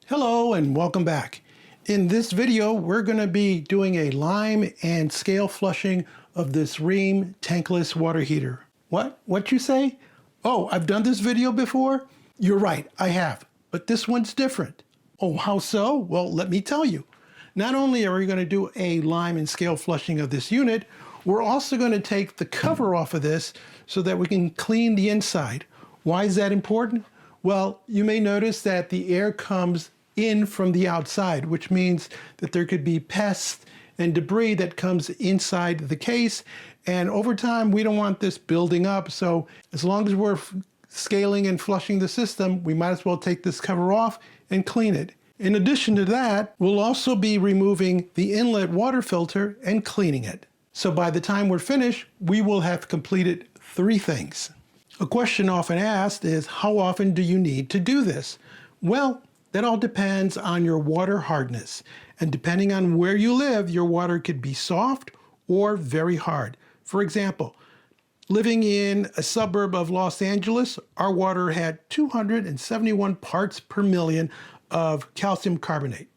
Hello and welcome back. In this video, we're going to be doing a lime and scale flushing of this Rheem Tankless water heater. What you say? Oh, I've done this video before? You're right, I have, but this one's different. Oh, how so? Well, let me tell you. Not only are we going to do a lime and scale flushing of this unit, we're also going to take the cover off of this so that we can clean the inside. Why is that important? Well, you may notice that the air comes in from the outside, which means that there could be pests and debris that comes inside the case. And over time, we don't want this building up. So as long as we're scaling and flushing the system, we might as well take this cover off and clean it. In addition to that, we'll also be removing the inlet water filter and cleaning it. So by the time we're finished, we will have completed 3 things. A question often asked is, how often do you need to do this? Well, that all depends on your water hardness. And depending on where you live, your water could be soft or very hard. For example, living in a suburb of Los Angeles, our water had 271 parts per million of calcium carbonate.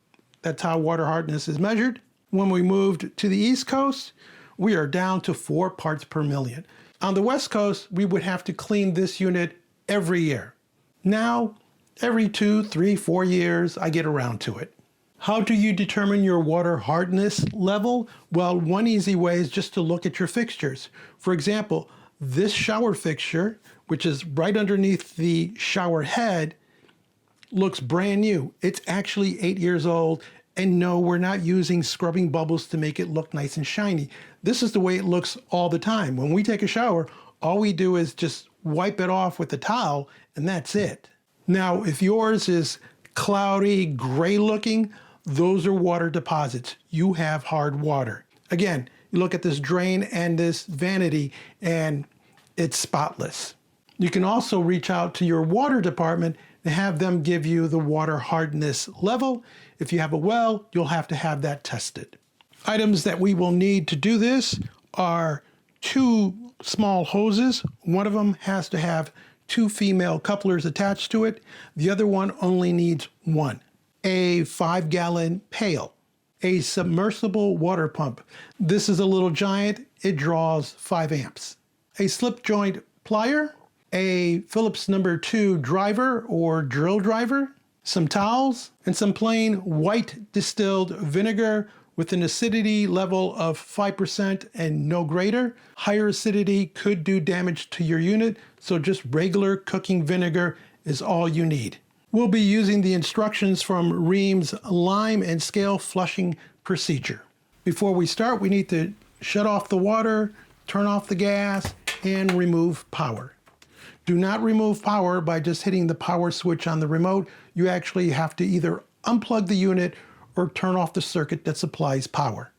That's how water hardness is measured. When we moved to the East Coast, we are down to 4 parts per million. On the West Coast, we would have to clean this unit every year. Now, every 2, 3, 4 years, I get around to it. How do you determine your water hardness level? Well, one easy way is just to look at your fixtures. For example, this shower fixture, which is right underneath the shower head, looks brand new. It's actually 8 years old. And no, we're not using scrubbing bubbles to make it look nice and shiny. This is the way it looks all the time. When we take a shower, all we do is just wipe it off with a towel, and that's it. Now, if yours is cloudy, gray looking, those are water deposits. You have hard water. Again, you look at this drain and this vanity, and it's spotless. You can also reach out to your water department and have them give you the water hardness level. If you have a well, you'll have to have that tested. Items that we will need to do this are 2 small hoses. One of them has to have 2 female couplers attached to it. The other one only needs 1. A 5-gallon pail. A submersible water pump. This is a little giant. It draws 5 amps. A slip joint plier. A Phillips number 2 driver or drill driver. Some towels, and some plain white distilled vinegar with an acidity level of 5% and no greater. Higher acidity could do damage to your unit, so just regular cooking vinegar is all you need. We'll be using the instructions from Rheem's lime and scale flushing procedure. Before we start, we need to shut off the water, turn off the gas, and remove power. Do not remove power by just hitting the power switch on the remote. You actually have to either unplug the unit or turn off the circuit that supplies power.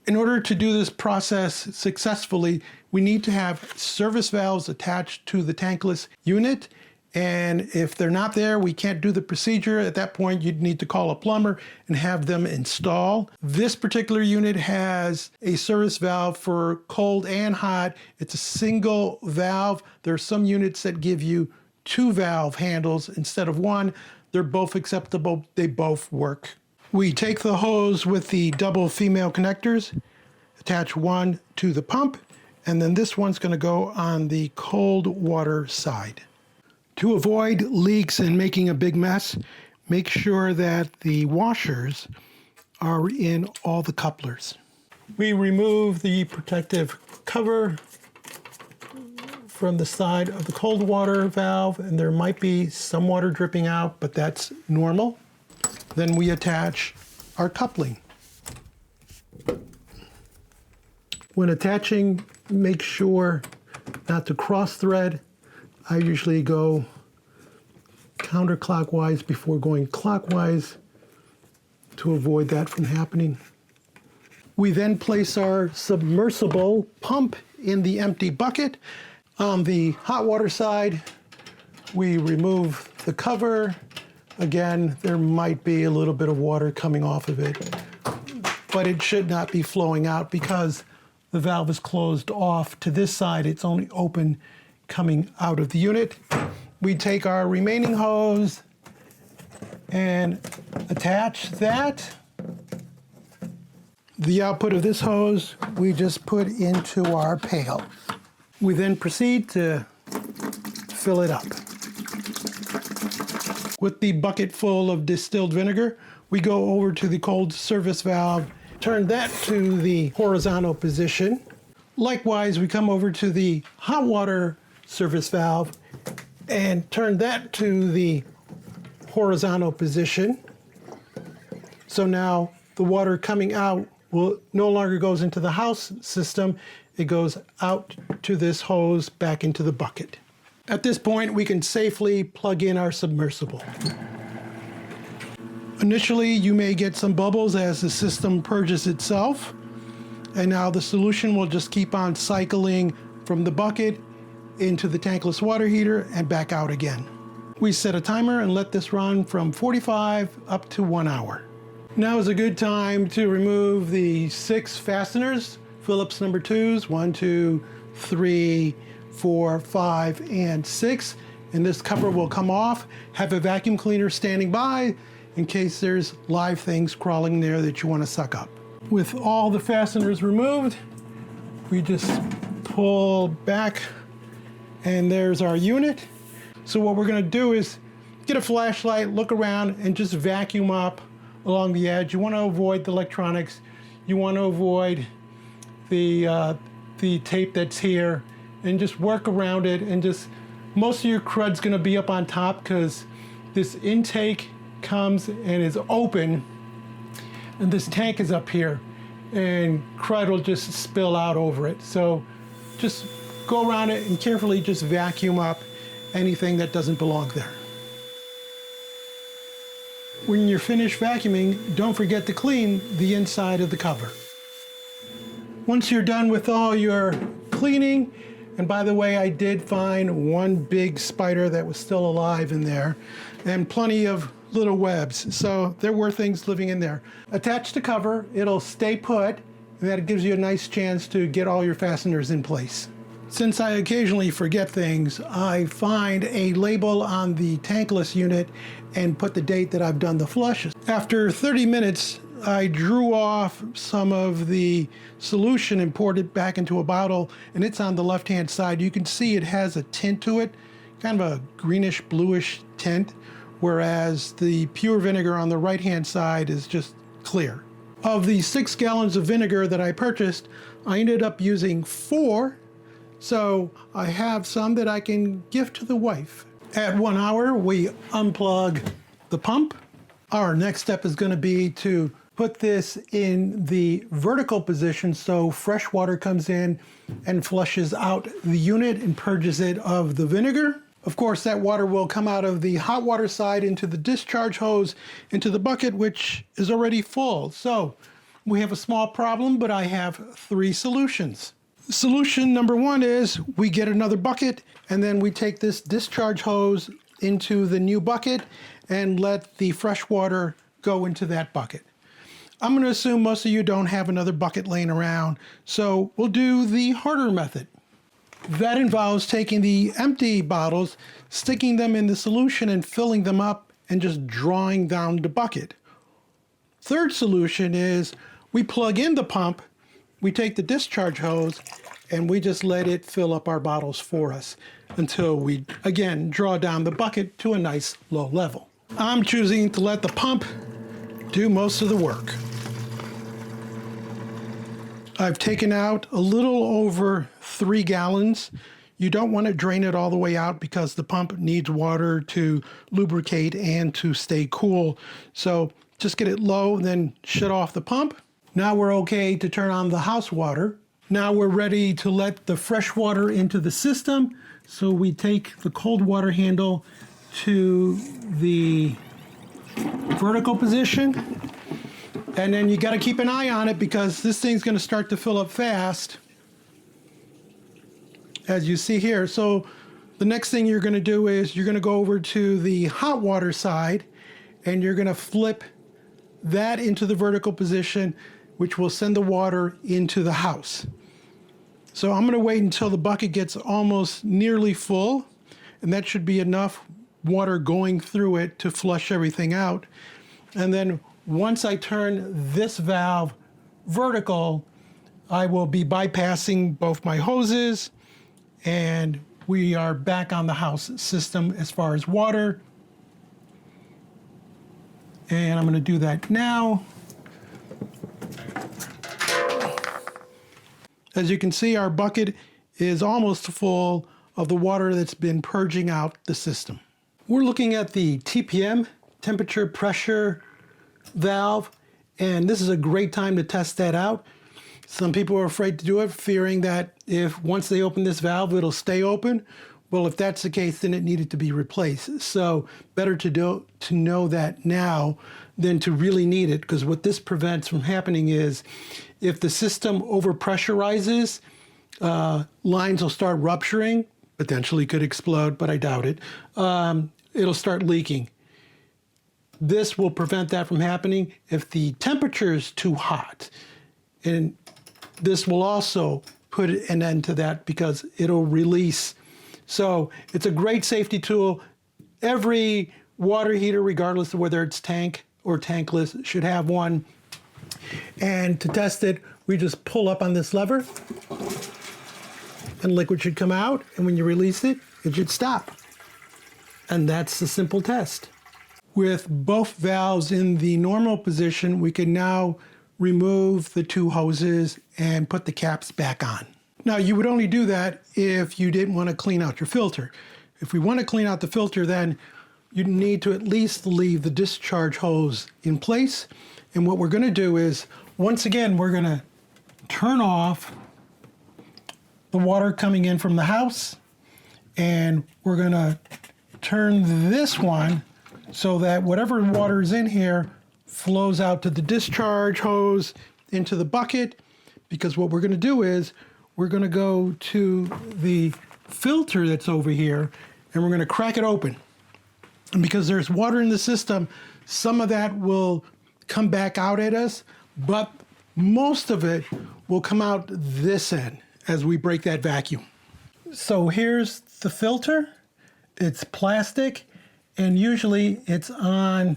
In order to do this process successfully, we need to have service valves attached to the tankless unit. And if they're not there, we can't do the procedure. At that point, you'd need to call a plumber and have them install. This particular unit has a service valve for cold and hot. It's a single valve. There are some units that give you 2 valve handles instead of 1. They're both acceptable. They both work. We take the hose with the double female connectors, attach one to the pump, and then this one's going to go on the cold water side. To avoid leaks and making a big mess, make sure that the washers are in all the couplers. We remove the protective cover from the side of the cold water valve, and there might be some water dripping out, but that's normal. Then we attach our coupling. When attaching, make sure not to cross thread. I usually go counterclockwise before going clockwise to avoid that from happening. We then place our submersible pump in the empty bucket. On the hot water side, we remove the cover. Again, there might be a little bit of water coming off of it, but it should not be flowing out because the valve is closed off. To this side, it's only open coming out of the unit. We take our remaining hose and attach that. The output of this hose we just put into our pail. We then proceed to fill it up. With the bucket full of distilled vinegar, we go over to the cold service valve, turn that to the horizontal position. Likewise, we come over to the hot water service valve and turn that to the horizontal position. So now the water coming out will no longer goes into the house system, it goes out to this hose back into the bucket. At this point, we can safely plug in our submersible. Initially, you may get some bubbles as the system purges itself, and now the solution will just keep on cycling from the bucket into the tankless water heater and back out again. We set a timer and let this run from 45 up to 1 hour. Now is a good time to remove the 6 fasteners, Phillips number 2s, 1, 2, 3, 4, 5, and 6. And this cover will come off. Have a vacuum cleaner standing by in case there's live things crawling there that you want to suck up. With all the fasteners removed, we just pull back and there's our unit. So what we're going to do is get a flashlight, look around, and just vacuum up along the edge. You want to avoid the electronics. You want to avoid the tape that's here, and just work around it. And just most of your crud's going to be up on top because this intake comes and is open, and this tank is up here, and crud will just spill out over it. So just go around it and carefully just vacuum up anything that doesn't belong there. When you're finished vacuuming, don't forget to clean the inside of the cover. Once you're done with all your cleaning, and by the way, I did find one big spider that was still alive in there, and plenty of little webs, so there were things living in there. Attach the cover, it'll stay put, and that gives you a nice chance to get all your fasteners in place. Since I occasionally forget things, I find a label on the tankless unit and put the date that I've done the flushes. After 30 minutes, I drew off some of the solution and poured it back into a bottle, and it's on the left-hand side. You can see it has a tint to it, kind of a greenish bluish tint, whereas the pure vinegar on the right-hand side is just clear. Of the 6 gallons of vinegar that I purchased, I ended up using 4. So I have some that I can give to the wife. At 1 hour, we unplug the pump. Our next step is going to be to put this in the vertical position so fresh water comes in and flushes out the unit and purges it of the vinegar. Of course, that water will come out of the hot water side into the discharge hose into the bucket, which is already full. So we have a small problem, but I have 3 solutions. Solution number 1 is we get another bucket, and then we take this discharge hose into the new bucket and let the fresh water go into that bucket. I'm going to assume most of you don't have another bucket laying around, so we'll do the harder method. That involves taking the empty bottles, sticking them in the solution and filling them up and just drawing down the bucket. Third solution is we plug in the pump, we take the discharge hose, and we just let it fill up our bottles for us until we, again, draw down the bucket to a nice low level. I'm choosing to let the pump do most of the work. I've taken out a little over 3 gallons. You don't want to drain it all the way out because the pump needs water to lubricate and to stay cool. So just get it low, then shut off the pump. Now we're okay to turn on the house water. Now we're ready to let the fresh water into the system. So we take the cold water handle to the vertical position. And then you got to keep an eye on it because this thing's going to start to fill up fast, as you see here. So the next thing you're going to do is you're going to go over to the hot water side and you're going to flip that into the vertical position, which will send the water into the house. So I'm going to wait until the bucket gets almost nearly full, and that should be enough water going through it to flush everything out. And then once I turn this valve vertical, I will be bypassing both my hoses, and we are back on the house system as far as water. And I'm going to do that now. As you can see, our bucket is almost full of the water that's been purging out the system. We're looking at the TPM, temperature pressure valve, and this is a great time to test that out. Some people are afraid to do it, fearing that if once they open this valve, it'll stay open. Well, if that's the case, then it needed to be replaced. So better to know that now than to really need it, because what this prevents from happening is if the system overpressurizes, lines will start rupturing, potentially could explode, but I doubt it. It'll start leaking. This will prevent that from happening if the temperature is too hot. And this will also put an end to that because it'll release. So it's a great safety tool. Every water heater, regardless of whether it's tank or tankless, should have one. And to test it, we just pull up on this lever and liquid should come out. And when you release it, it should stop. And that's the simple test. With both valves in the normal position, we can now remove the two hoses and put the caps back on. Now, you would only do that if you didn't want to clean out your filter. If we want to clean out the filter, then you need to at least leave the discharge hose in place. And what we're going to do is, once again, we're going to turn off the water coming in from the house, and we're going to turn this one so that whatever water is in here flows out to the discharge hose into the bucket, because what we're going to do is we're going to go to the filter that's over here and we're going to crack it open. And because there's water in the system, some of that will come back out at us, but most of it will come out this end as we break that vacuum. So here's the filter. It's plastic, and usually it's on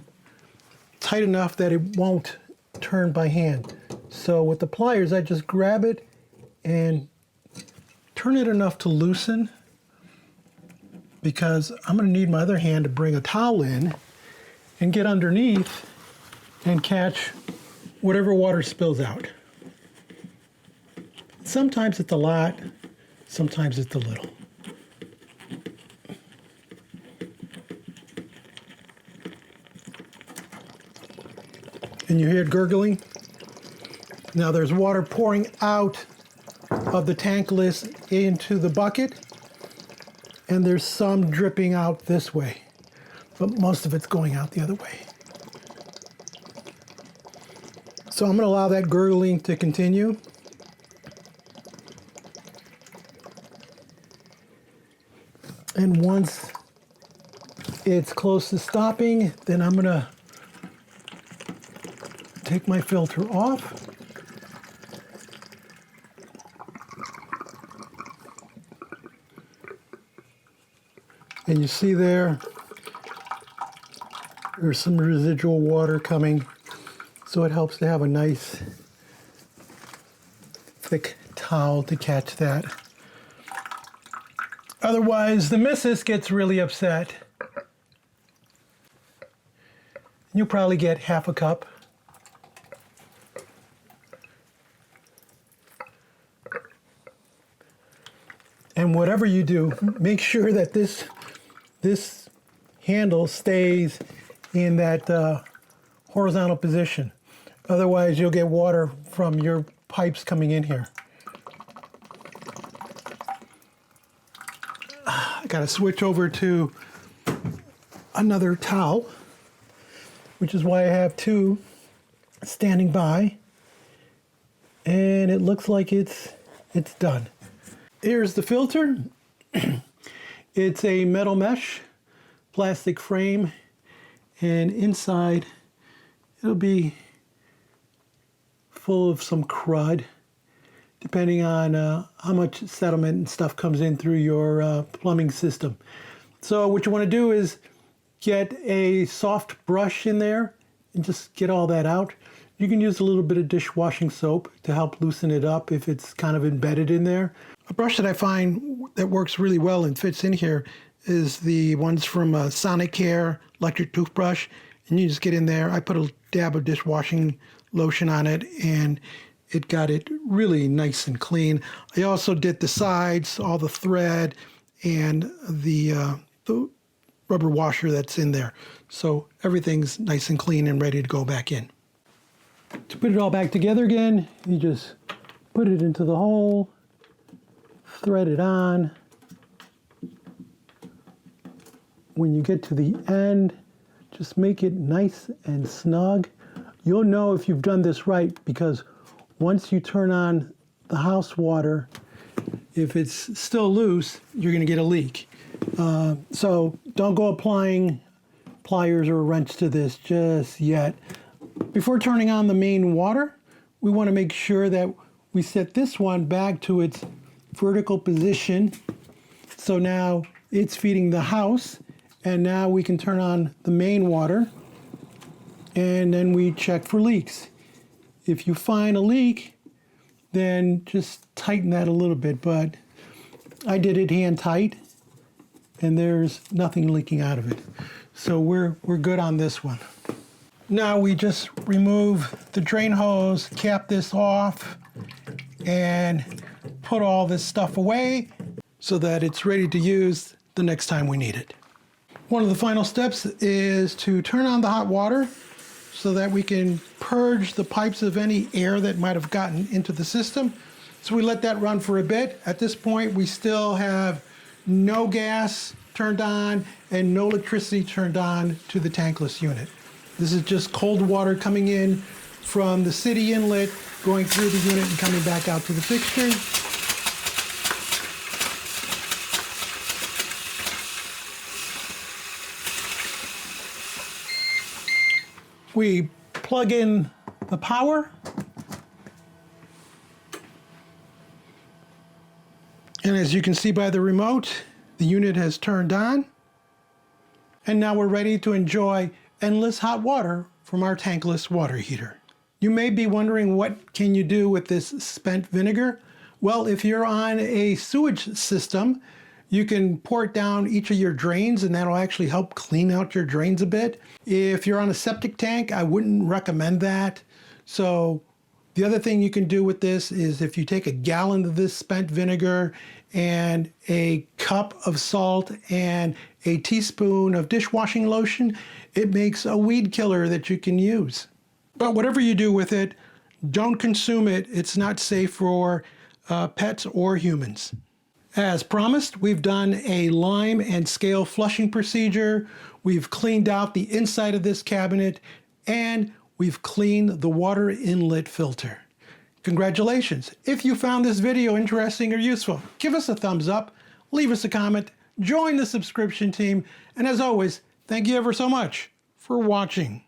tight enough that it won't turn by hand. So with the pliers, I just grab it and turn it enough to loosen, because I'm going to need my other hand to bring a towel in and get underneath and catch whatever water spills out. Sometimes it's a lot, sometimes it's a little. And you hear it gurgling? Now there's water pouring out of the tankless into the bucket, and there's some dripping out this way, but most of it's going out the other way. So I'm going to allow that gurgling to continue. And once it's close to stopping, then I'm going to take my filter off. And you see there's some residual water coming, so it helps to have a nice thick towel to catch that. Otherwise, the missus gets really upset. You'll probably get half a cup. And whatever you do, make sure that this handle stays in that horizontal position. Otherwise, you'll get water from your pipes coming in here. I gotta switch over to another towel, which is why I have two standing by. And it looks like it's done. Here's the filter. It's a metal mesh, plastic frame, and inside it'll be full of some crud, depending on how much sediment and stuff comes in through your plumbing system. So what you want to do is get a soft brush in there and just get all that out. You can use a little bit of dishwashing soap to help loosen it up if it's kind of embedded in there. A brush that I find that works really well and fits in here is the ones from Sonicare electric toothbrush. And you just get in there. I put a dab of dishwashing lotion on it, and it got it really nice and clean. I also did the sides, all the thread, and the rubber washer that's in there. So everything's nice and clean and ready to go back in. To put it all back together again, you just put it into the hole, thread it on. When you get to the end, just make it nice and snug. You'll know if you've done this right because once you turn on the house water, if it's still loose, you're going to get a leak. So don't go applying pliers or a wrench to this just yet. Before turning on the main water, we want to make sure that we set this one back to its vertical position. So now it's feeding the house, and now we can turn on the main water, and then we check for leaks. If you find a leak, then just tighten that a little bit, but I did it hand tight, and there's nothing leaking out of it. So we're good on this one. Now we just remove the drain hose, cap this off, and put all this stuff away so that it's ready to use the next time we need it. One of the final steps is to turn on the hot water so that we can purge the pipes of any air that might have gotten into the system. So we let that run for a bit. At this point, we still have no gas turned on and no electricity turned on to the tankless unit. This is just cold water coming in from the city inlet, going through the unit and coming back out to the fixture. We plug in the power. And as you can see by the remote, the unit has turned on. And now we're ready to enjoy endless hot water from our tankless water heater. You may be wondering, what can you do with this spent vinegar? Well, if you're on a sewage system, you can pour it down each of your drains, and that'll actually help clean out your drains a bit. If you're on a septic tank, I wouldn't recommend that. So the other thing you can do with this is if you take a gallon of this spent vinegar and a cup of salt and a teaspoon of dishwashing lotion, it makes a weed killer that you can use. But whatever you do with it, don't consume it. It's not safe for pets or humans. As promised, we've done a lime and scale flushing procedure. We've cleaned out the inside of this cabinet, and we've cleaned the water inlet filter. Congratulations. If you found this video interesting or useful, give us a thumbs up, leave us a comment, join the subscription team, and as always, thank you ever so much for watching.